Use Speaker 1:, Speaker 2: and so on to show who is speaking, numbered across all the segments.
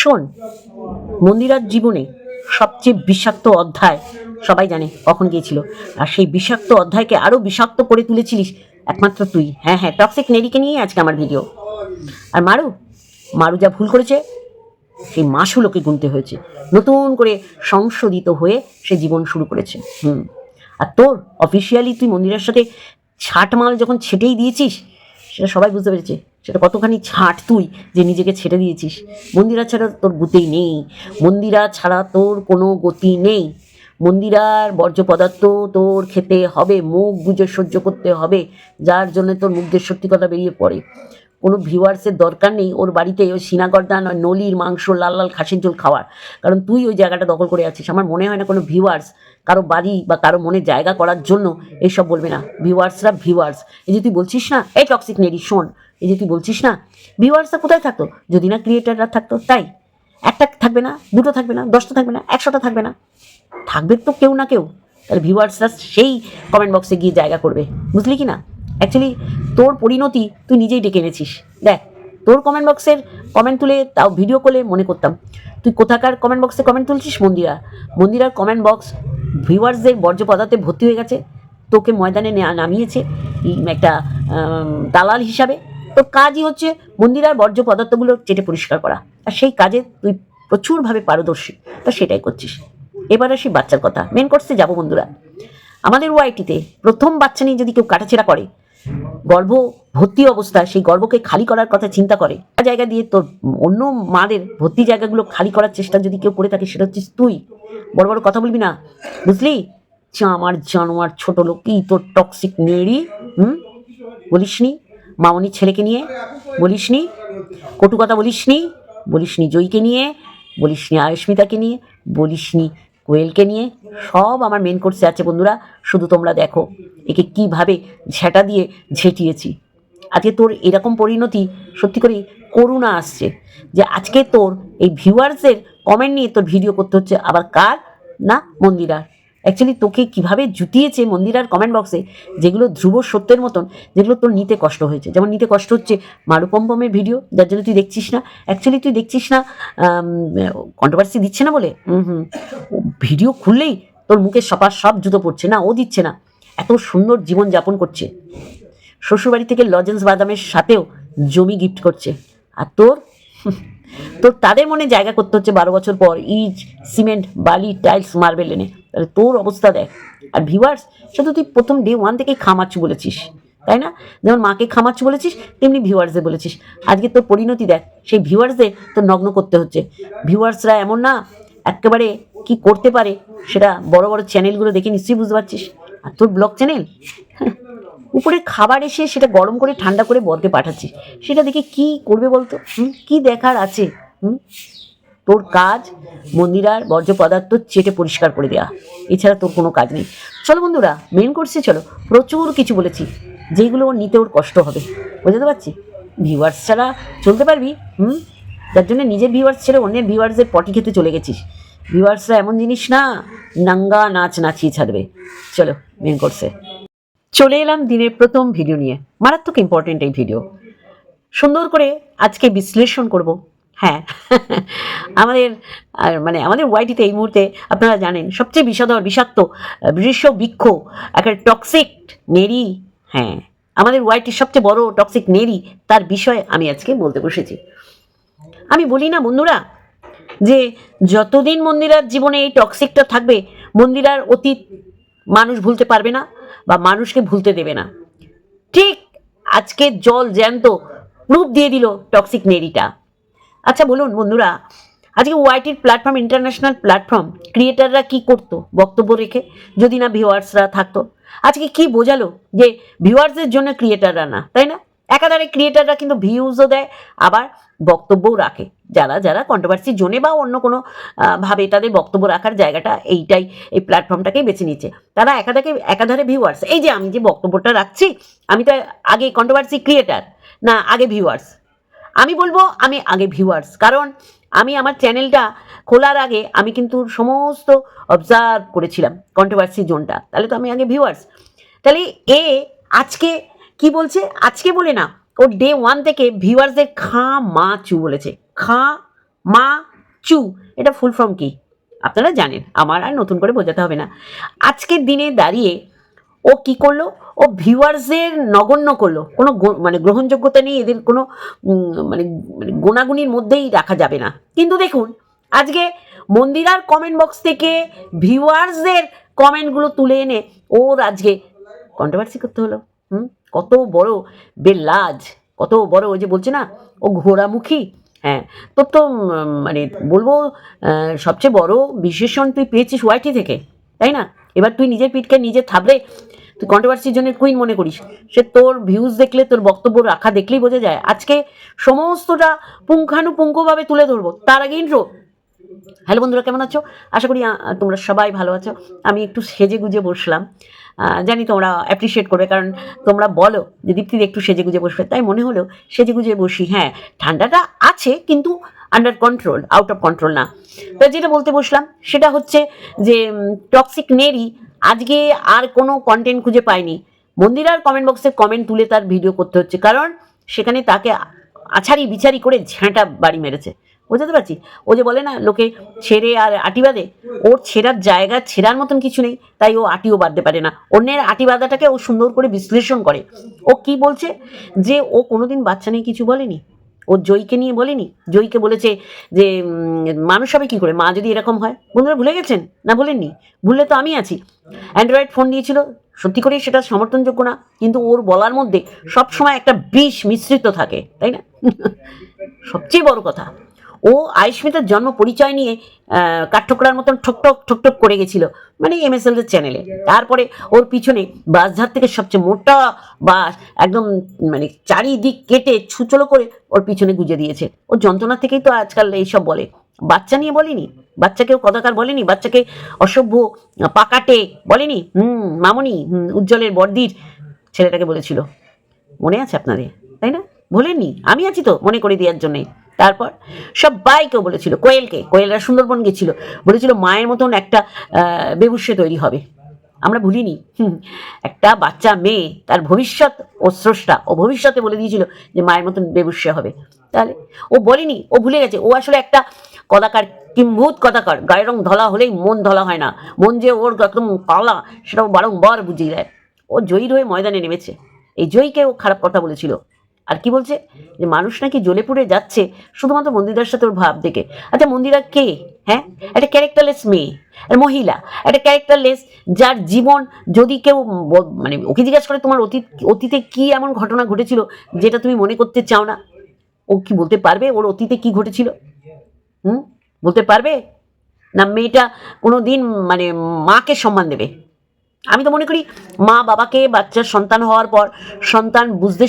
Speaker 1: শোন, মন্দিরার জীবনে সবচেয়ে বিষাক্ত অধ্যায় সবাই জানে কখন গিয়েছিল, আর সেই বিষাক্ত অধ্যায়কে আরো বিষাক্ত করে তুলেছিলিস একমাত্র তুই। হ্যাঁ হ্যাঁ, টক্সিক নেরিকে নিয়ে আজকে আমার ভিডিও। আর মারু, মারু যা ভুল করেছে সেই মাসুলোকে গুনতে হয়েছে, নতুন করে সংশোধিত হয়ে সে জীবন শুরু করেছে। আর তোর অফিসিয়ালি তুই মন্দিরের সাথে ছাটমাল যখন ছেটেই দিয়েছিস, সেটা সবাই বুঝতে পেরেছে সেটা কতখানি ছাট তুই যে নিজেকে ছেড়ে দিয়েছিস। মন্দিরা ছাড়া তোর গতি নেই, মন্দিরা ছাড়া তোর কোনো গতি নেই। মন্দিরার বর্জ্য পদার্থ তোর খেতে হবে, মুখ বুঝে সহ্য করতে হবে, যার জন্য তোর মুখ দিয়ে সত্যি কথা বেরিয়ে পড়ে। কোনো ভিউয়ার্সের দরকার নেই ওর বাড়িতে ওই সিনাগর্দা নয় নলির মাংস লাল লাল খাসির ঝোল খাওয়ার, কারণ তুই ওই জায়গাটা দখল করে আছিস। আমার মনে হয় না কোনো ভিউয়ার্স কারো বাড়ি বা কারো মনে জায়গা করার জন্য এইসব বলবে না। ভিউয়ার্সরা ভিউয়ার্স, এই যে তুই বলছিস না এই টক্সিক নেরি শোন, এই যে তুই বলছিস না ভিউয়ার্সরা কোথায় থাকতো যদি না ক্রিয়েটাররা থাকতো? তাই একটা থাকবে না, দুটো থাকবে না, 10টা থাকবে না, 100টা থাকবে না, থাকবে তো কেউ না কেউ। তাহলে ভিউয়ার্সরা সেই কমেন্ট বক্সে গিয়ে জায়গা করবে, বুঝলি কি না? অ্যাকচুয়ালি তোর পরিণতি তুই নিজেই ডেকে এনেছিস। দেখ, তোর কমেন্ট বক্সের কমেন্ট তুলে তাও ভিডিও করলে মনে করতাম তুই কোথাকার কমেন্ট বক্সে কমেন্ট তুলছিস। মন্দিরার কমেন্ট বক্স ভিউয়ার্সদের বর্জ্য পদার্থে ভর্তি হয়ে গেছে, তোকে ময়দানে নামিয়েছে একটা দালাল হিসাবে। তোর কাজই হচ্ছে মন্দিরার বর্জ্য পদার্থগুলো চেটে পরিষ্কার করা, আর সেই কাজে তুই প্রচুরভাবে পারদর্শী, তা সেটাই করছিস। এবার আসি বাচ্চার কথা, মেন কোর্সে যাবো বন্ধুরা। আমাদের ওয়াইটিতে প্রথম বাচ্চা নিয়ে যদি কেউ কাটাছেড়া করে, গর্ভ ভর্তি অবস্থায় সেই গর্ভকে খালি করার কথা চিন্তা করে, জায়গা দিয়ে তোর অন্য মাদের ভর্তি জায়গাগুলো খালি করার চেষ্টা যদি কেউ করে থাকে, সেটা হচ্ছিস তুই। বড় বড় কথা বলবি না, বুঝলি? আমার জানোয়ার ছোট লোক কি তোর টক্সিক নেড়ি। বলিসনি মামনির ছেলেকে নিয়ে, বলিসনি কটু কথা, বলিসনি জয়ীকে নিয়ে, বলিসনি আয়ুষ্মিতাকে নিয়ে, বলিসনি কোয়েলকে নিয়ে। সব আমার মেন কোর্সে আছে বন্ধুরা, শুধু তোমরা দেখো একে কিভাবে ঝেঁটা দিয়ে ঝেঁটিয়েছি। আজকে তোর এরকম পরিণতি সত্যি করে করুণা আসছে যে আজকে তোর এই ভিউয়ার্সের কমেন্ট নিয়ে তোর ভিডিও করতে হচ্ছে। আবার কার না? মন্দিরার। অ্যাকচুয়ালি তোকে কিভাবে জুতিয়েছে মন্দিরার কমেন্ট বক্সে, যেগুলো ধ্রুব সত্যের মতন, যেগুলো তোর নিতে কষ্ট হয়েছে। যেমন নিতে কষ্ট হচ্ছে মারুপম্পমের ভিডিও, যার জন্য তুই দেখছিস না। অ্যাকচুয়ালি তুই দেখছিস না কন্ট্রোভার্সি দিচ্ছে না বলে, ভিডিও খুললেই তোর মুখে সব জুতো পড়ছে না, ও দিচ্ছে না। এত সুন্দর জীবন যাপন করছে, শ্বশুরবাড়ি থেকে লজেন্স বাদামের সাথেও জমি গিফট করছে, আর তোর তাদের মনে জায়গা করতে হচ্ছে 12 বছর পর ইট সিমেন্ট বালি টাইলস মার্বেল এনে। তাহলে তোর অবস্থা দেখ। আর ভিউয়ার্স, সেটা তুই প্রথম ডে 1 থেকেই খামাচ্ছু বলেছিস, তাই না? যেমন মাকে খামাচ্ছু বলেছিস, তেমনি ভিউয়ার্সদের বলেছিস। আজকে তোর পরিণতি দেখ, সেই ভিউয়ার্সদের তোর নগ্ন করতে হচ্ছে। ভিউয়ার্সরা এমন না একেবারে কি করতে পারে, সেটা বড় বড় চ্যানেলগুলো দেখে নিশ্চয়ই বুঝতে পারছিস। আর তোর ব্লগ চ্যানেল, উপরে খাবার এসে সেটা গরম করে ঠান্ডা করে বরকে পাঠাচ্ছি, সেটা দেখে কি করবে বলতো? কি দেখার আছে? তোর কাজ মন্দিরার বর্জ্য পদার্থ চেটে পরিষ্কার করে দেওয়া, এছাড়া তোর কোনো কাজ নেই। চলো বন্ধুরা, মেন কোর্সে চলো। প্রচুর কিছু বলেছি যেগুলো ওর নিতে ওর কষ্ট হবে, বুঝতে পারছি। ভিউয়ার্স ছাড়া চলতে পারবি? যার জন্য নিজের ভিউয়ার্স ছেড়ে অন্যের ভিউয়ার্সদের পটি খেতে চলে গেছিস। ভিউয়ার্সরা এমন জিনিস না, নাঙ্গা নাচ নাচিয়ে ছাড়বে। চলো মেন কোর্সে চলে এলাম দিনের প্রথম ভিডিও নিয়ে। মারাত্মক ইম্পর্টেন্ট এই ভিডিও, সুন্দর করে আজকে বিশ্লেষণ করব। হ্যাঁ, আমাদের ওয়াইটিতে এই মুহূর্তে আপনারা জানেন সবচেয়ে বিষাদর বিষাক্ত বৃক্ষ একটা টক্সিক নেরি। হ্যাঁ, আমাদের ওয়াইটির সবচেয়ে বড় টক্সিক নেরি, তার বিষয়ে আমি আজকে বলতে বসেছি। আমি বলি না বন্ধুরা যে যতদিন মন্দিরার জীবনে এই টক্সিকটা থাকবে, মন্দিরার অতীত মানুষ ভুলতে পারবে না বা মানুষকে ভুলতে দেবে না। ঠিক আজকে জল জ্যান্ত প্রুফ দিয়ে দিল টক্সিক নেরিটা। আচ্ছা বলুন বন্ধুরা, আজকে ওয়াইটির প্ল্যাটফর্ম, ইন্টারন্যাশনাল প্ল্যাটফর্ম, ক্রিয়েটাররা কি করতো বক্তব্য রেখে যদি না ভিউয়ার্সরা থাকতো? আজকে কি বোঝালো যে ভিউয়ার্সের জন্য ক্রিয়েটাররা না, তাই না? একাধারে ক্রিয়েটাররা কিন্তু ভিউজও দেয়, আবার বক্তব্যও রাখে। যারা যারা কন্ট্রোভার্সি জোনে বা অন্য কোনো ভাবে তাদের বক্তব্য রাখার জায়গাটা এইটাই, এই প্ল্যাটফর্মটাকেই বেছে নিচ্ছে। তারা একাধারে ভিউয়ার্স। এই যে আমি যে বক্তব্যটা রাখছি, আমি তো আগে কন্ট্রোভার্সি ক্রিয়েটার না আগে ভিউয়ার্স? আমি বলবো আমি আগে ভিউয়ার্স, কারণ আমি আমার চ্যানেলটা খোলার আগে আমি কিন্তু সমস্ত অবজার্ভ করেছিলাম কন্ট্রোভার্সি জোনটা। তাহলে তো আমি আগে ভিউয়ার্স। তাহলে আজকে কি বলছে? আজকে বলে না, ও ডে 1 থেকে ভিউয়ার্সদের খা মা চু বলেছে, খা মা চু এটা ফুল ফর্ম কি আপনারা জানেন, আমার আর নতুন করে বোঝাতে হবে না। আজকের দিনে দাঁড়িয়ে ও কি করলো, ও ভিউয়ার্সদের নগণ্য করলো, কোনো মানে গ্রহণযোগ্যতা নেই এদের, কোনো মানে মানে গোনাগুনির মধ্যেই রাখা যাবে না। কিন্তু দেখুন আজকে মন্দিরার কমেন্ট বক্স থেকে ভিউয়ার্সদের কমেন্টগুলো তুলে এনে ওর আজকে কন্ট্রোভার্সি করতে হলো। কত বড় বেলাজ, কত বড়, ওই যে বলছে না ও ঘোড়ামুখী। হ্যাঁ, তোর তো মানে বলবো সবচেয়ে বড় বিশেষণ তুই পেয়েছিস ওয়াইটি থেকে, তাই না? এবার তুই নিজের পিঠকে নিজে থাবড়ে তুই কন্ট্রোভার্সির জন্য কুইন মনে করিস। সে তোর ভিউজ দেখলে, তোর বক্তব্য রাখা দেখলেই বোঝা যায়। আজকে সমস্তটা পুঙ্খানুপুঙ্খভাবে তুলে ধরবো। তার আগে ইন্ট্রো। হ্যালো বন্ধুরা, কেমন আছো? আশা করি তোমরা সবাই ভালো আছো। আমি একটু সেজে গুজে বসলাম, জানি তোমরা অ্যাপ্রিসিয়েট করবে, কারণ তোমরা বলো যে দীপ্তিদি একটু সেজে গুজে বসবে, তাই মনে হলো সেজে গুজে বসি। হ্যাঁ, ঠান্ডাটা আছে কিন্তু under control, out of control না। তো যেটা বলতে বসলাম সেটা হচ্ছে যে টক্সিক নেরি আজকে আর কোনো কন্টেন্ট খুঁজে পায়নি। মন্দিরার কমেন্ট বক্সে কমেন্ট তুলে তার ভিডিও করতে হচ্ছে, কারণ সেখানে তাকে আছাড়ি বিচারি করে ঝেঁটা বাড়ি মেরেছে। বুঝতে পারছি, ও যে বলে না লোকে ছেড়ে আর আটি বাঁধে, ওর ছেঁড়ার জায়গা ছেঁড়ার মতন কিছু নেই, তাই ও আটিও বাঁধতে পারে না। অন্যের আটি বাঁধাটাকে ও সুন্দর করে বিশ্লেষণ করে। ও কি বলছে যে ও কোনোদিন বাচ্চা নিয়ে কিছু বলেনি, ও জয়ীকে নিয়ে বলেনি। জয়ীকে বলেছে যে মানুষ হবে কি করে মা যদি এরকম হয়। বন্ধুরা ভুলে গেছেন না? বলেননি? ভুললে তো আমি আছি। অ্যান্ড্রয়েড ফোন দিয়েছিল, সত্যি করেই সেটা সমর্থনযোগ্য না, কিন্তু ওর বলার মধ্যে সবসময় একটা বিষ মিশ্রিত থাকে, তাই না? সবচেয়ে বড় কথা, ও আয়ুষ্মিতার জন্ম পরিচয় নিয়ে কাঠঠোকরার মতন ঠকঠক ঠকঠক করে গেছিল, মানে MSL এর চ্যানেলে। তারপরে ওর পিছনে বাসঝাড় থেকে সবচেয়ে মোটা বাস একদম মানে চারিদিক কেটে ছুচলো করে ওর পিছনে গুজে দিয়েছে। ওর যন্ত্রণা থেকেই তো আজকাল এইসব বলে। বাচ্চা নিয়ে বলেনি, বাচ্চাকেও কদাকার বলেনি, বাচ্চাকে অসভ্য পাকাটে বলেনি। মামনি উজ্জ্বলের বর্দির ছেলেটাকে বলেছিল, মনে আছে আপনাদের, তাই না? ভোলেননি? আমি আছি তো মনে করে দেওয়ার জন্যে। তারপর সবাইকেও বলেছিল, কোয়েলরা সুন্দরবন গেছিল, বলেছিল মায়ের মতন একটা বেবুসে তৈরি হবে। আমরা ভুলিনি। একটা বাচ্চা মেয়ে, তার ভবিষ্যৎ ও স্রষ্টা, ও ভবিষ্যতে বলে দিয়েছিল যে মায়ের মতন বেবুসে হবে। তাহলে ও বলেনি, ও ভুলে গেছে। ও আসলে একটা কদাকার, কিম্ভূত কদাকার। গায়ের রং ধলা হলেই মন ধলা হয় না, মন যে ওর একদম কালা সেটাও বারংবার বুঝিয়ে দেয়। ও জয়ীর হয়ে ময়দানে নেমেছে, এই জয়ীকে ও খারাপ কথা বলেছিল। আর কি বলছে যে মানুষ নাকি জ্বলে পুড়ে যাচ্ছে শুধুমাত্র মন্দিরার সাথে ওর ভাব দেখে। আচ্ছা মন্দিরা কে? হ্যাঁ, একটা ক্যারেক্টারলেস মেয়ে, মহিলা, একটা ক্যারেক্টারলেস, যার জীবন যদি কেউ মানে ওকে জিজ্ঞাসা করে তোমার অতীতে কি এমন ঘটনা ঘটেছিল যেটা তুমি মনে করতে চাও না, ও কি বলতে পারবে ওর অতীতে কি ঘটেছিল? বলতে পারবে না? মেয়েটা কোনো দিন মানে মাকে সম্মান দেবে? আমি তো মনে করি মা বাবাকে, বাচ্চার সন্তান হওয়ার পর সন্তান বুঝতে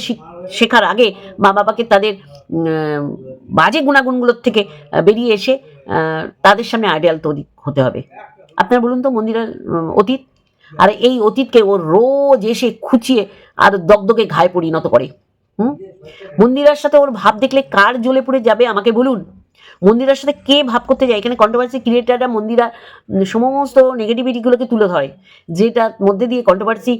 Speaker 1: শেখার আগে মা বাবাকে তাদের বাজে গুণাগুণগুলোর থেকে বেরিয়ে এসে তাদের সামনে আইডিয়াল তৈরি হতে হবে। আপনারা বলুন তো মন্দিরের অতীত, আর এই অতীতকে ও রোজ এসে খুঁচিয়ে আর দগদগে ঘায়ে পরিণত করে। মন্দিরার সাথে ওর ভাব দেখলে কার জ্বলে পড়ে যাবে আমাকে বলুন? মন্দিরার সাথে কে ভাব করতে যায়? এখানে কন্ট্রোভার্সি ক্রিয়েটাররা মন্দিরা সমস্ত নেগেটিভিটিগুলোকে তুলে ধরে, যেটার মধ্যে দিয়ে কন্ট্রোভার্সি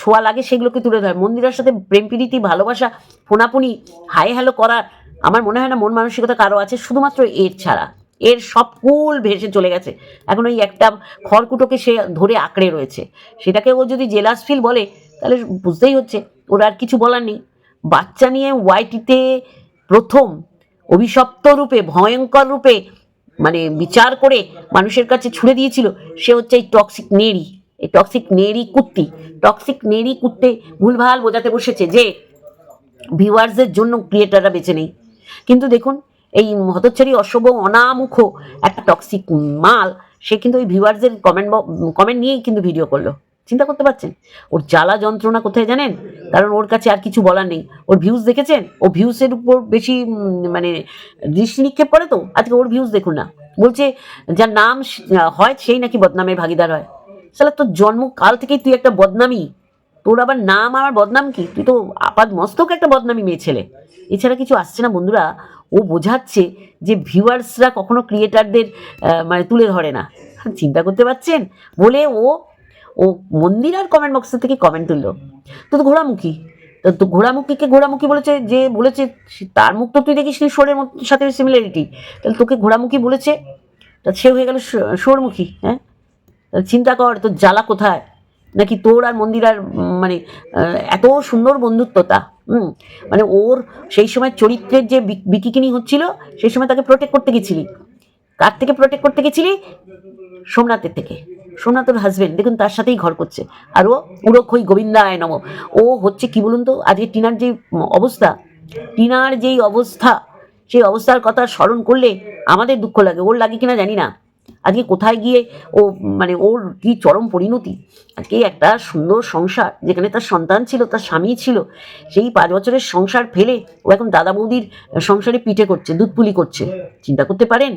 Speaker 1: ছোঁয়া লাগে সেগুলোকে তুলে ধরে। মন্দিরার সাথে প্রেম প্রীতি ভালোবাসা ফোনাফুনি হাই হ্যালো করার আমার মনে হয় না মন মানসিকতা কারো আছে, শুধুমাত্র এর ছাড়া। এর সব কুল ভেসে চলে গেছে, এখন ওই একটা খড়কুটোকে সে ধরে আঁকড়ে রয়েছে। সেটাকে ও যদি জেলাস ফিল বলে তাহলে বুঝতেই হচ্ছে ওর আর কিছু বলার নেই। বাচ্চা নিয়ে ওয়াইটিতে প্রথম অভিশপ্ত রূপে, ভয়ঙ্কর রূপে মানে বিচার করে মানুষের কাছে ছুড়ে দিয়েছিল সে হচ্ছে এই টক্সিক নেড়ি। এই টক্সিক নেড়ি কুত্তি, টক্সিক নেড়ি কুত্তে ভুলভাল বোঝাতে বসেছে যে ভিউয়ার্সদের জন্য ক্রিয়েটাররা বেঁচে নেই। কিন্তু দেখুন এই হতচ্ছাড়ি অসভ্য অনামুখ একটা টক্সিক মাল, সে কিন্তু ওই ভিউয়ার্সদের কমেন্ট নিয়েই কিন্তু ভিডিও করলো। চিন্তা করতে পারছেন ওর জ্বালা যন্ত্রণা কোথায় জানেন? কারণ ওর কাছে আর কিছু বলার নেই। ওর ভিউজ দেখেছেন, ও ভিউসের উপর বেশি মানে দৃষ্টি নিক্ষেপ করে। তো আজকে ওর ভিউজ দেখুন না, বলছে যার নাম হয় সেই নাকি বদনামের ভাগিদার হয়। সালা তোর জন্মকাল থেকেই তুই একটা বদনামি, তোর আবার নাম আমার বদনাম কি? তুই তো আপাদ মস্তক একটা বদনামি মেয়ে ছেলে, এছাড়া কিছু আসছে না। বন্ধুরা ও বোঝাচ্ছে যে ভিউয়ার্সরা কখনো ক্রিয়েটারদের মানে তুলে ধরে না। চিন্তা করতে পারছেন? বলে ও মন্দির আর কমেন্ট বক্স থেকে কমেন্ট তুললো। তো ঘোড়ামুখী, তো ঘোড়ামুখীকে ঘোড়ামুখী বলেছে, যে বলেছে তার মুখ তো তুই দেখিস নি শোরের সাথে সিমিলারিটি, তাহলে তোকে ঘোড়ামুখী বলেছে, তা সে হয়ে গেল শোরমুখী। হ্যাঁ, চিন্তা কর তোর জ্বালা কোথায়। নাকি তোর আর মন্দিরার মানে এত সুন্দর বন্ধুত্বতা, মানে ওর সেই সময় চরিত্রের যে বিকিকিনি হচ্ছিল, সেই সময় তাকে প্রোটেক্ট করতে গেছিলি। কার থেকে প্রোটেক্ট করতে গেছিলি? সোমনাথের থেকে। সোমনাথ ওর হাজবেন্ড, দেখুন তার সাথেই ঘর করছে, আর ও উড়োক্ষই গোবিন্দায় নম। ও হচ্ছে কি বলুন তো, আজকে টিনার যে অবস্থা, টিনার যেই অবস্থা, সেই অবস্থার কথা স্মরণ করলে আমাদের দুঃখ লাগে, ওর লাগে কিনা জানি না। আজকে কোথায় গিয়ে ও, মানে ওর কি চরম পরিণতি। আজকে একটা সুন্দর সংসার, যেখানে তার সন্তান ছিল, তার স্বামী ছিল, সেই 5 বছরের সংসার ফেলে ও এখন দাদা বৌদির সংসারে পিঠে করছে, দুধ পুলি করছে। চিন্তা করতে পারেন?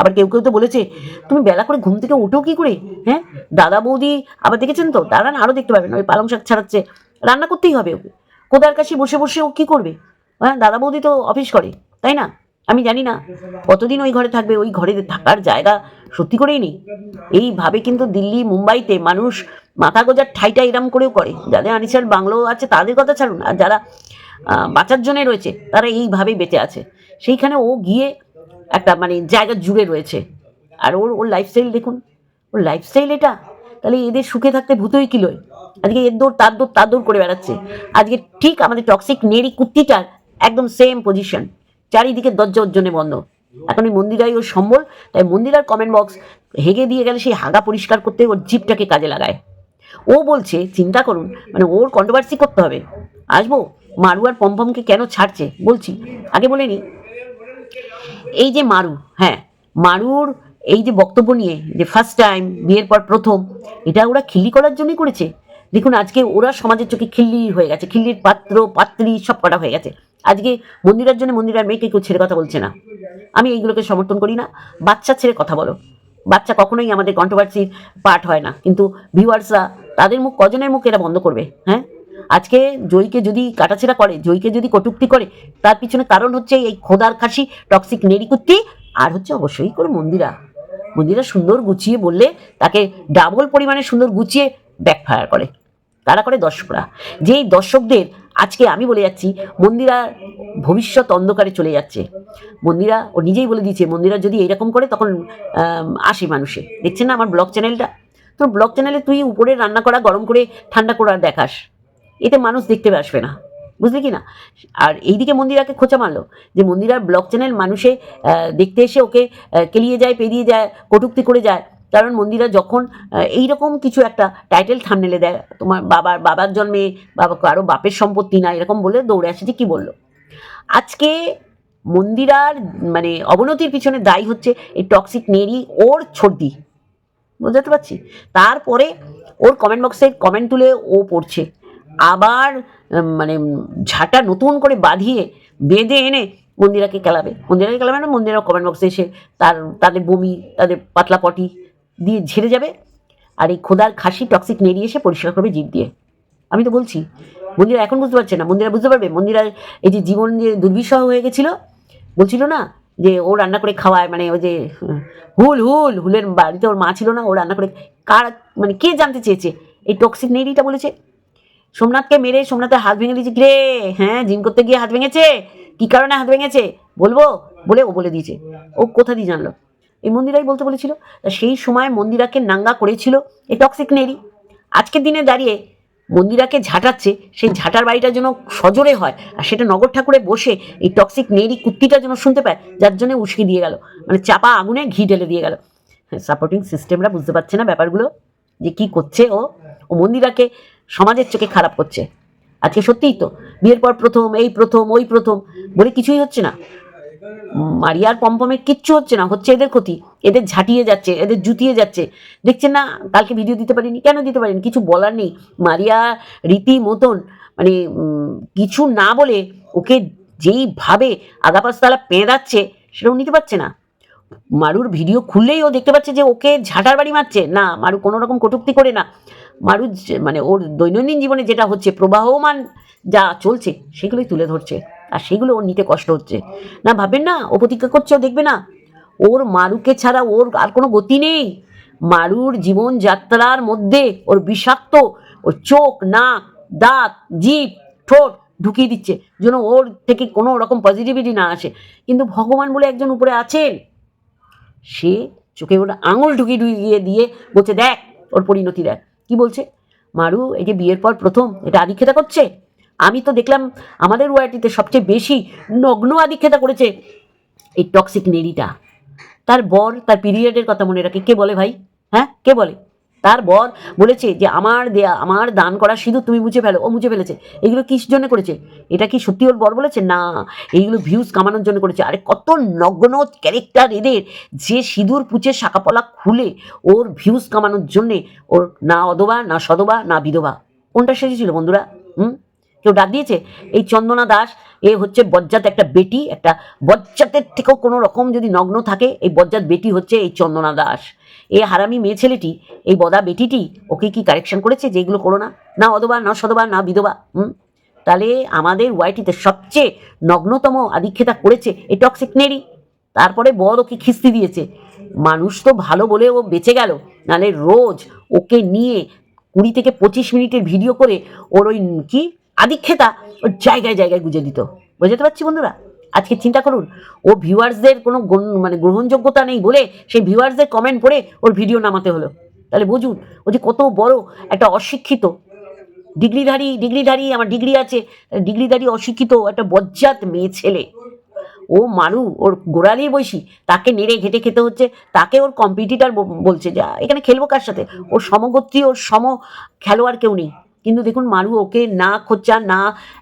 Speaker 1: আবার কেউ কেউ তো বলেছে, তুমি বেলা করে ঘুম থেকে উঠো কি করে? হ্যাঁ, দাদা বৌদি আবার দেখেছেন তো, দাঁড়ান আরো দেখতে পাবেন, ওই পালং শাক ছাড়াচ্ছে, রান্না করতেই হবে ওকে। কোদার কাছে বসে বসে ও কি করবে? হ্যাঁ, দাদা বৌদি তো অফিস করে, তাই না? আমি জানি না কতদিন ওই ঘরে থাকবে, ওই ঘরে থাকার জায়গা সত্যি করেই নেই। এইভাবে কিন্তু দিল্লি মুম্বাইতে মানুষ মাথা গোজার ঠাইটা এরম করেও করে। যাদের আনিসার বাংলো আছে তাদের কথা ছাড়ুন, আর যারা বাঁচার জন্য রয়েছে তারা এইভাবেই বেঁচে আছে। সেইখানে ও গিয়ে একটা মানে জায়গা জুড়ে রয়েছে। আর ওর লাইফস্টাইল দেখুন, ওর লাইফস্টাইল এটা। তাহলে এদের সুখে থাকতে ভূতই কিলোয়। আজকে এর দৌড় তার দৌড় তার দৌড় করে বেড়াচ্ছে। আজকে ঠিক আমাদের টক্সিক নেড়ি কুত্তিটার একদম সেম পজিশন, চারিদিকে দরজা ওর বন্ধ। এখন ওই মন্দিরাই ওর সম্বল, তাই মন্দিরার কমেন্ট বক্স হেগে দিয়ে গেলে সেই হাগা পরিষ্কার করতে ওর জিপটাকে কাজে লাগায়। ও বলছে, চিন্তা করুন, মানে ওর কন্ট্রোভার্সি করতে হবে। আসবো মারু আর পম্পমকে কেন ছাড়ছে বলছি, আগে বলে নি। এই যে মারু, হ্যাঁ, মারুর এই যে বক্তব্য নিয়ে, যে ফার্স্ট টাইম বিয়ের পর প্রথম, এটা ওরা খিল্লি করার জন্যই করেছে। দেখুন আজকে ওরা সমাজের চোখে খিল্লি হয়ে গেছে, খিল্লির পাত্র পাত্রী সব কটা হয়ে গেছে। আজকে মন্দিরের জন্য মন্দিরের মেয়েকে কেউ ছেড়ে কথা বলছে না। আমি এইগুলোকে সমর্থন করি না। বাচ্চা ছেড়ে কথা বলো, বাচ্চা কখনোই আমাদের কন্ট্রোভার্সির পার্ট হয় না, কিন্তু ভিউয়ার্সরা তাদের মুখ, কজনের মুখ এরা বন্ধ করবে? হ্যাঁ, আজকে জয়ীকে যদি কাটাছেড়া করে, জয়ীকে যদি কটূক্তি করে, তার পিছনে কারণ হচ্ছে এই খোদার খাসি টক্সিক নেড়িকুত্তি, আর হচ্ছে অবশ্যই করে মন্দিরা। মন্দিরা সুন্দর গুছিয়ে বললে তাকে ডাবল পরিমাণে সুন্দর গুছিয়ে ব্যাকফায়ার করে। তারা করে দর্শকরা, যেই দর্শকদের আজকে আমি বলে যাচ্ছি মন্দিরা ভবিষ্যৎ অন্ধকারে চলে যাচ্ছে। মন্দিরা ও নিজেই বলে দিয়েছে, মন্দিরা যদি এইরকম করে তখন আসে মানুষে। দেখছেন না আমার ব্লগ চ্যানেলটা? তো ব্লগ চ্যানেলে তুই উপরে রান্না করা গরম করে ঠান্ডা করা দেখাস, এতে মানুষ দেখতে আসবে না, বুঝলি কি না? আর এইদিকে মন্দিরাকে খোঁচা মারলো যে মন্দিরার ব্লগ চ্যানেল মানুষে দেখতে এসে ওকে কেলিয়ে যায়, পেরিয়ে যায়, কটূক্তি করে যায়। কারণ মন্দিরা যখন এইরকম কিছু একটা টাইটেল থাম্বনেলে দেয়, তোমার বাবার জন্মে বাবা কারো বাপের সম্পত্তি না, এরকম বলে দৌড়ে আসে। যে কি বললো আজকে মন্দিরার মানে অবনতির পিছনে দায়ী হচ্ছে এই টক্সিক নেড়ি, ওর ছর্দি, বুঝতে পারছি। তারপরে ওর কমেন্ট বক্সে কমেন্ট তুলে ও পড়ছে, আবার মানে ঝাঁটা নতুন করে বাঁধিয়ে বেঁধে এনে মন্দিরাকে খেলাবে। না, মন্দিরা কমেন্ট বক্সে এসে তাদের বমি, তাদের পাতলা পটি দিয়ে ঝেড়ে যাবে, আর এই খোদার খাসি টক্সিক নেড়িয়ে এসে পরিষ্কার করবে জিভ দিয়ে। আমি তো বলছি মন্দিরা এখন বুঝতে পারছে না, মন্দিরা বুঝতে পারবে। মন্দিরা এই যে জীবন যে দুর্বিষহ হয়ে গেছিল, বলছিল না যে ও রান্না করে খাওয়ায়, মানে ওই যে হুলের বাড়িতে ওর মা ছিল না, ও রান্না করে, কার মানে কে জানতে চেয়েছে? এই টক্সিক নেড়িটা বলেছে সোমনাথকে মেরে সোমনাথের হাত ভেঙে দিয়েছে। রে হ্যাঁ, জিম করতে গিয়ে হাত ভেঙেছে, কি কারণে হাত ভেঙেছে বলবো বলে ও বলে দিয়েছে। ও কোথা দিয়ে জানলো? এই মন্দিরাই বলতে বলেছিল। সেই সময় মন্দিরাকে নাঙ্গা করেছিল এই টক্সিক নেড়ি। আজকের দিনে দাঁড়িয়ে মন্দিরাকে ঝাঁটাচ্ছে, সেই ঝাঁটার বাড়িটা যেন সজোরে হয়, আর সেটা নগর ঠাকুরে বসে এই টক্সিক নেড়ি কুত্তিটা যেন শুনতে পায়, যার জন্য উস্কে দিয়ে গেল, মানে চাপা আগুনে ঘি ঢেলে দিয়ে গেল। সাপোর্টিং সিস্টেমরা বুঝতে পারছে না ব্যাপারগুলো, যে কি করছে ও মন্দিরাকে সমাজের চোখে খারাপ করছে। আজকে সত্যিই তো বিয়ের পর প্রথম, এই প্রথম, ওই প্রথম বলে কিছুই হচ্ছে না। মারিয়ার পম্পমের কিচ্ছু হচ্ছে না, হচ্ছে এদের ক্ষতি। এদের ঝাঁটিয়ে যাচ্ছে, এদের জুতিয়ে যাচ্ছে। দেখছেন না কালকে ভিডিও দিতে পারিনি, কেন দিতে পারিনি? কিছু বলার নেই। মারিয়া রীতি মতন মানে কিছু না বলে ওকে যেইভাবে আগাপাশতলা পেঁদাচ্ছে, সেটাও নিতে পারছে না। মারুর ভিডিও খুললেই ও দেখতে পাচ্ছে যে ওকে ঝাঁটার বাড়ি মারছে না। মারু কোনো রকম কটূক্তি করে না। মারু মানে ওর দৈনন্দিন জীবনে যেটা হচ্ছে, প্রবাহমান যা চলছে, সেগুলোই তুলে ধরছে, আর সেগুলো ওর নিতে কষ্ট হচ্ছে না। ভাববেন না ও প্রতিজ্ঞা করছে, ও দেখবে না, ওর মারুকে ছাড়া ওর আর কোনো গতি নেই। মারুর জীবনযাত্রার মধ্যে ওর বিষাক্ত, ওর চোখ, নাক, দাঁত, জিভ, ঠোঁট ঢুকিয়ে দিচ্ছে যেন ওর থেকে কোনো রকম পজিটিভিটি না আসে। কিন্তু ভগবান বলে একজন উপরে আছেন, সে চোখে ওটা আঙুল ঢুকিয়ে ঢুকিয়ে দিয়ে বলছে দেখ ওর পরিণতি দেখ। কি বলছে? মারু এই যে বিয়ের পর প্রথম এটা আদিক্ষেতা করছে। আমি তো দেখলাম আমাদের ওয়াইটিতে সবচেয়ে বেশি নগ্ন আদিক্ষেতা করেছে এই টক্সিক নেড়িটা। তার বর তার পিরিয়ডের কথা মনে রাখে, কে বলে ভাই? হ্যাঁ, কে বলে? তার বর বলেছে যে আমার দান করা সিঁদুর তুমি মুছে ফেলো, ও মুছে ফেলেছে। এগুলো কিস জন্য করেছে? এটা কি সত্যি ওর বর বলেছে? না, এইগুলো ভিউজ কামানোর জন্য করেছে। আরে কত নগ্ন ক্যারেক্টার এদের, যে সিঁদুর পুছে শাঁকাপলা খুলে ওর ভিউজ কামানোর জন্যে ওর না অধবা না সধবা না বিধবা, কোনটা সেজেছিল বন্ধুরা? কেউ ডাক দিয়েছে? এই চন্দনা দাস এ হচ্ছে বজ্জাত একটা বেটি, একটা বজ্জাতের থেকেও কোনো রকম যদি নগ্ন থাকে এই বজ্জাত বেটি হচ্ছে এই চন্দনা দাস। এই হারামি মেয়ে ছেলেটি, এই বদা বেটিটি ওকে কি কারেকশন করেছে যে এগুলো করো না? না অধবা না সধবা না বিধবা। তাহলে আমাদের ওয়াইটিতে সবচেয়ে নগ্নতম আদিক্ষেতা করেছে এই টক্সিক নেড়ি। তারপরে বর ওকে খিস্তি দিয়েছে। মানুষ তো ভালো বলে ও বেঁচে গেল, নাহলে রোজ ওকে নিয়ে 20 থেকে 25 মিনিটের ভিডিও করে ওর ওই কি আদিক্ষেতা ওর জায়গায় জায়গায় গুঁজে দিত। বুঝতে পারছি বন্ধুরা? আজকে চিন্তা করুন, ও ভিউয়ার্সদের কোনো মানে গ্রহণযোগ্যতা নেই বলে সেই ভিউয়ার্সদের কমেন্ট পড়ে ওর ভিডিও নামাতে হলো। তাহলে বুঝুন ও যে কত বড় একটা অশিক্ষিত ডিগ্রিধারী, আমার ডিগ্রি আছে, ডিগ্রিধারী অশিক্ষিত একটা বজ্জাত মেয়ে ছেলে। ও মারু ওর গোড়ালির বয়সী, তাকে নেড়ে ঘেটে খেতে হচ্ছে, তাকে ওর কম্পিটিটার বলছে যা এখানে খেলবো কার সাথে? ওর সমগোত্রী ওর খেলোয়াড় কেউ নেই। কিন্তু দেখুন মারু ওকে না খোঁচা না,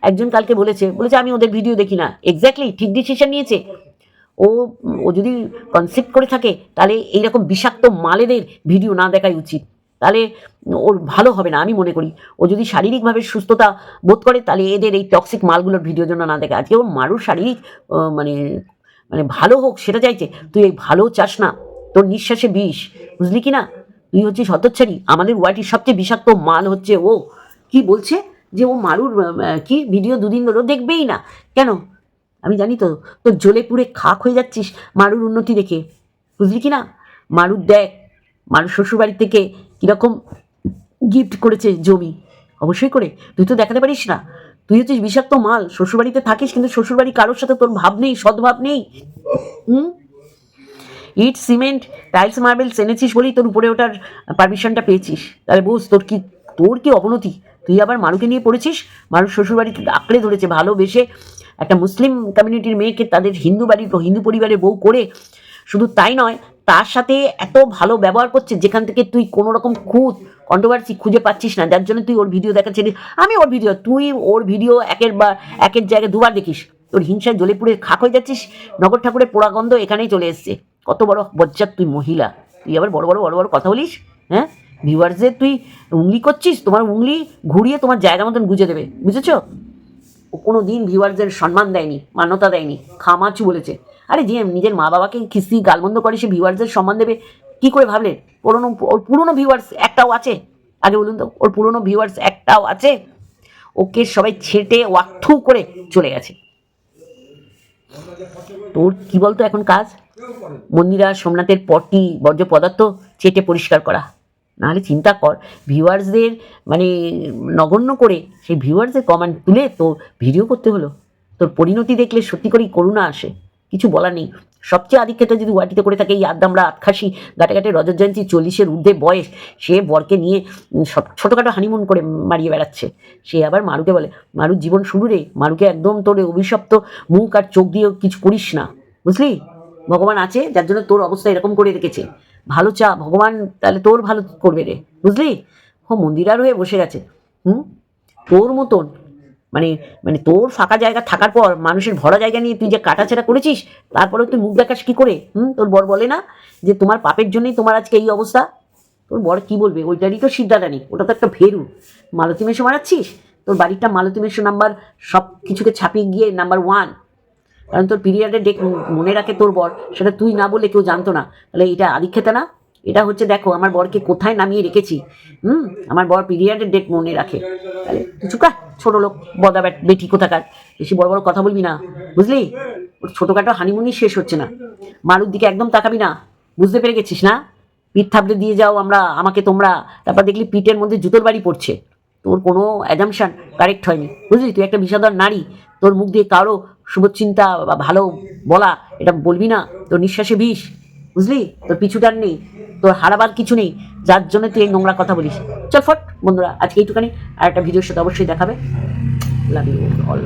Speaker 1: একজন কালকে বলেছে আমি ওদের ভিডিও দেখি না। এক্স্যাক্টলি ঠিক ডিসিশন নিয়েছে। ও ও যদি কনসেপ্ট করে থাকে তাহলে এইরকম বিষাক্ত মালেদের ভিডিও না দেখাই উচিত, তাহলে ওর ভালো হবে না আমি মনে করি। ও যদি শারীরিকভাবে সুস্থতা বোধ করে তাহলে এদের এই টক্সিক মালগুলোর ভিডিওর জন্য না দেখে। আজকে ওর মারুর শারীরিক মানে মানে ভালো হোক সেটা চাইছে, তুই এই ভালো চাস না, তোর নিঃশ্বাসে বিষ, বুঝলি কি না? তুই হচ্ছিস হতচ্ছাড়ি। আমাদের ওয়াইটির সবচেয়ে বিষাক্ত মাল হচ্ছে ও। কি বলছে যে ও মারুর কি ভিডিও দুদিন ধরে দেখবেই না কেন? আমি জানি তো তোর জ্বলে পুড়ে খাক হয়ে যাচ্ছিস মারুর উন্নতি দেখে, বুঝলি কি না? মারুর দেখ, মারুর শ্বশুরবাড়ি থেকে কীরকম গিফট করেছে জমি, অবশ্যই করে তুই তো দেখাতে পারিস না। তুই হচ্ছিস বিষাক্ত মাল, শ্বশুরবাড়িতে থাকিস কিন্তু শ্বশুরবাড়ি কারোর সাথে তোর ভাব নেই, সদ্ভাব নেই। ইট সিমেন্ট টাইলস মার্বেলস এনেছিস বলেই তোর উপরে ওঠার পারমিশনটা পেয়েছিস। তাহলে বুঝ তোর কি অবনতি। তুই আবার মারুকে নিয়ে পড়েছিস। মারুর শ্বশুরবাড়িতে আঁকড়ে ধরেছে ভালোবেসে একটা মুসলিম কমিউনিটির মেয়েকে তাদের হিন্দু পরিবারের বউ করে, শুধু তাই নয় তার সাথে এত ভালো ব্যবহার করছে যেখান থেকে তুই কোনো রকম কন্ট্রোভার্সি খুঁজে পাচ্ছিস না, যার জন্য তুই ওর ভিডিও দেখাচ্ছিস। তুই ওর ভিডিও একের জায়গায় দুবার দেখিস, তোর হিংসায় জ্বলে পুড়ে খাক হয়ে যাচ্ছিস। নগর ঠাকুরের পোড়াগন্ধ এখানেই চলে এসছে। কত বড় বজ্জাত তুই মহিলা, তুই আবার বড় বড় কথা বলিস। হ্যাঁ, ভিউয়ার্সদের তুই উংলি করছিস, তোমার উংলি ঘুরিয়ে তোমার জায়গা মতন গুঁজে দেবে, বুঝেছ? ও কোনো দিন ভিউয়ার্সদের সম্মান দেয়নি, মান্যতা দেয়নি, খামাচু বলেছে। আরে যে নিজের মা বাবাকে খিস্তি গালবন্ধ করে সে ভিউয়ার্সদের সম্মান দেবে কি করে ভাবলেন? ওর পুরনো ভিউয়ার্স একটাও আছে? আগে বলুন তো, ওর পুরনো ভিউয়ার্স একটাও আছে? ওকে সবাই ছেটে ওয়াক্থু করে চলে গেছে। তোর কি বলতো এখন কাজ? মন্দিরা সোমনাথের পটি বর্জ্য পদার্থ চেটে পরিষ্কার করা। নাহলে চিন্তা কর, ভিউয়ার্সদের মানে নগণ্য করে সেই ভিউয়ার্সদের কমেন্ট তুলে তো ভিডিও করতে হলো। তোর পরিণতি দেখলে সত্যি করেই করুণা আসে, কিছু বলার নেই। সবচেয়ে আধিক্যতা যদি ওয়াটিতে করে থাকে এই আদ্দামরা আটখাসি ঘাটে রজত জয়ন্তী 40-এর ঊর্ধ্বে বয়স, সে বরকে নিয়ে ছোটোখাটো হানিমুন করে মারিয়ে বেড়াচ্ছে। সে আবার মারুকে বলে মারুর জীবন শুরু রে, মারুকে একদম তোর অভিশপ্ত মুখ আর চোখ দিয়ে কিছু করিস না, বুঝলি? ভগবান আছে যার জন্য তোর অবস্থা এরকম করে রেখেছে। ভালো চা, ভগবান তাহলে তোর ভালো করবে রে, বুঝলি? মন্দিরার হয়ে বসে গেছে। তোর মতন মানে মানে তোর ফাঁকা জায়গা থাকার পর মানুষের ভরা জায়গা নিয়ে তুই যে কাটাছেড়া করেছিস, তারপরে তুই মুখ দেখাস কি করে? তোর বর বলে না যে তোমার পাপের জন্যই তোমার আজকে এই অবস্থা? তোর বর কি বলবে? ওইটারই তো সিদ্ধারানি, ওটা তো একটা ভেরু। মালতী মেশো মারাচ্ছিস, তোর বাড়িটা মালতী মেশো নাম্বার সব কিছুকে ছাপিয়ে গিয়ে নাম্বার 1। কারণ তোর পিরিয়ডের ডেট মনে রাখে তোর বর, সেটা তুই না বলে কেউ জানতো না। তাহলে এটা আদিক্ষেতা না? এটা হচ্ছে দেখো আমার বরকে কোথায় নামিয়ে রেখেছি। আমার বর পিরিয়ডের ডেট মনে রাখে। তাহলে চুকা ছোট লোক বদা বেটি কোথাকার, বেশি বড় বড় কথা বলবি না, বুঝলি? ওর ছোটোখাটো হানিমুনি শেষ হচ্ছে না। মারুর দিকে একদম তাকাবি না, বুঝতে পেরে গেছিস না? পিঠ থাবড়ে দিয়ে যাও আমাকে তোমরা, তারপর দেখলি পিঠের মধ্যে জুতোর বাড়ি পড়ছে। তোর কোনো অ্যাজামশন কারেক্ট হয়নি, বুঝলি? তুই একটা বিষাদর নারী, তোর মুখ দিয়ে কারো শুভচিন্তা বা ভালো বলা এটা বলবি না, তোর নিঃশ্বাসে বিষ, বুঝলি? তোর পিছুটার নেই, তোর হারাবার কিছু নেই, যার জন্য তুই এই নোংরা কথা বলিস। চল ফট বন্ধুরা, আজকে এইটুখানি, আর একটা ভিডিওর সাথে অবশ্যই দেখাবে। Love you all.